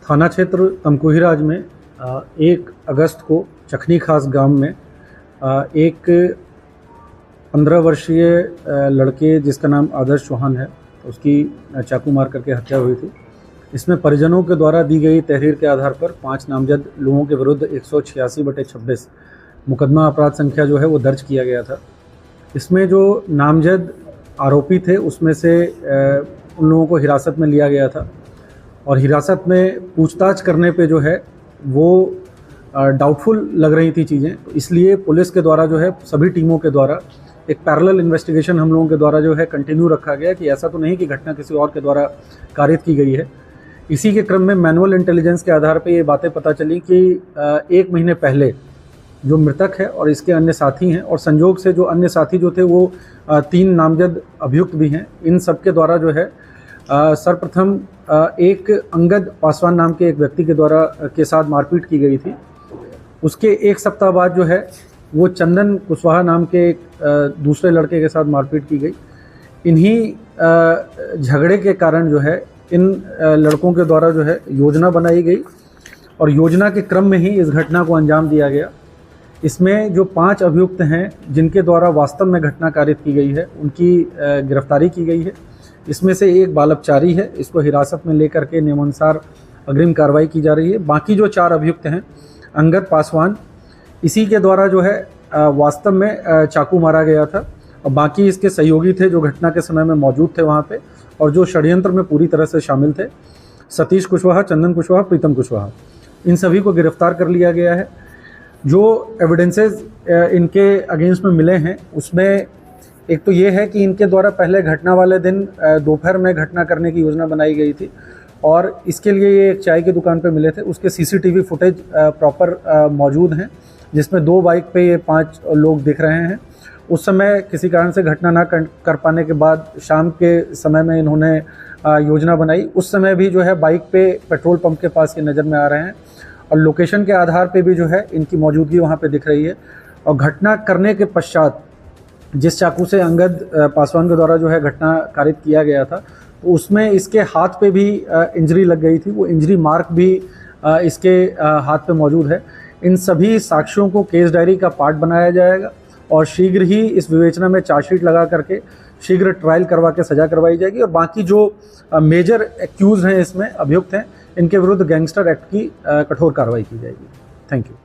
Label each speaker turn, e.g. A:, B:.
A: थाना क्षेत्र तमकुहीराज में 1 अगस्त को चखनी खास गांव में एक 15 वर्षीय लड़के जिसका नाम आदर्श चौहान है, उसकी चाकू मार करके हत्या हुई थी। इसमें परिजनों के द्वारा दी गई तहरीर के आधार पर 5 नामजद लोगों के विरुद्ध 186/26 मुकदमा अपराध संख्या जो है वो दर्ज किया गया था। इसमें जो नामजद आरोपी थे उसमें से उन लोगों को हिरासत में लिया गया था और हिरासत में पूछताछ करने पे जो है वो डाउटफुल लग रही थी चीज़ें, तो इसलिए पुलिस के द्वारा जो है सभी टीमों के द्वारा एक पैरेलल इन्वेस्टिगेशन हम लोगों के द्वारा जो है कंटिन्यू रखा गया कि ऐसा तो नहीं कि घटना किसी और के द्वारा कारित की गई है। इसी के क्रम में मैनुअल इंटेलिजेंस के आधार पे ये बातें पता चली कि 1 महीने पहले जो मृतक है और इसके अन्य साथी हैं और संजोग से जो अन्य साथी जो थे वो 3 नामजद अभियुक्त भी हैं, इन सब के द्वारा जो है सर्वप्रथम एक अंगद पासवान नाम के एक व्यक्ति के द्वारा के साथ मारपीट की गई थी। उसके 1 सप्ताह बाद जो है वो चंदन कुशवाहा नाम के एक दूसरे लड़के के साथ मारपीट की गई। इन्हीं झगड़े के कारण जो है इन लड़कों के द्वारा जो है योजना बनाई गई और योजना के क्रम में ही इस घटना को अंजाम दिया गया। इसमें जो 5 अभियुक्त हैं जिनके द्वारा वास्तव में घटना कारित की गई है उनकी गिरफ्तारी की गई है। इसमें से एक बालपचारी है, इसको हिरासत में लेकर के नियमानुसार अग्रिम कार्रवाई की जा रही है। बाकी जो 4 अभियुक्त हैं अंगद पासवान, इसी के द्वारा जो है वास्तव में चाकू मारा गया था और बाकी इसके सहयोगी थे जो घटना के समय में मौजूद थे वहाँ पे और जो षड्यंत्र में पूरी तरह से शामिल थे। सतीश कुशवाहा, चंदन कुशवाहा, प्रीतम कुशवाहा, इन सभी को गिरफ्तार कर लिया गया है। जो एविडेंसेस इनके अगेंस्ट में मिले हैं उसमें एक तो ये है कि इनके द्वारा पहले घटना वाले दिन दोपहर में घटना करने की योजना बनाई गई थी और इसके लिए ये एक चाय की दुकान पे मिले थे। उसके सीसीटीवी फुटेज प्रॉपर मौजूद हैं जिसमें 2 बाइक पे ये 5 लोग दिख रहे हैं। उस समय किसी कारण से घटना ना कर पाने के बाद शाम के समय में इन्होंने योजना बनाई। उस समय भी जो है बाइक पे पेट्रोल पंप के पास ये नज़र में आ रहे हैं और लोकेशन के आधार पे भी जो है इनकी मौजूदगी वहाँ पे दिख रही है। और घटना करने के पश्चात जिस चाकू से अंगद पासवान के द्वारा जो है घटना कारित किया गया था तो उसमें इसके हाथ पे भी इंजरी लग गई थी, वो इंजरी मार्क भी इसके हाथ पे मौजूद है। इन सभी साक्ष्यों को केस डायरी का पार्ट बनाया जाएगा और शीघ्र ही इस विवेचना में चार्जशीट लगा करके शीघ्र ट्रायल करवा के सज़ा करवाई जाएगी और बाकी जो मेजर एक्यूज हैं इसमें अभियुक्त हैं इनके विरुद्ध गैंगस्टर एक्ट की कठोर कार्रवाई की जाएगी। Thank you.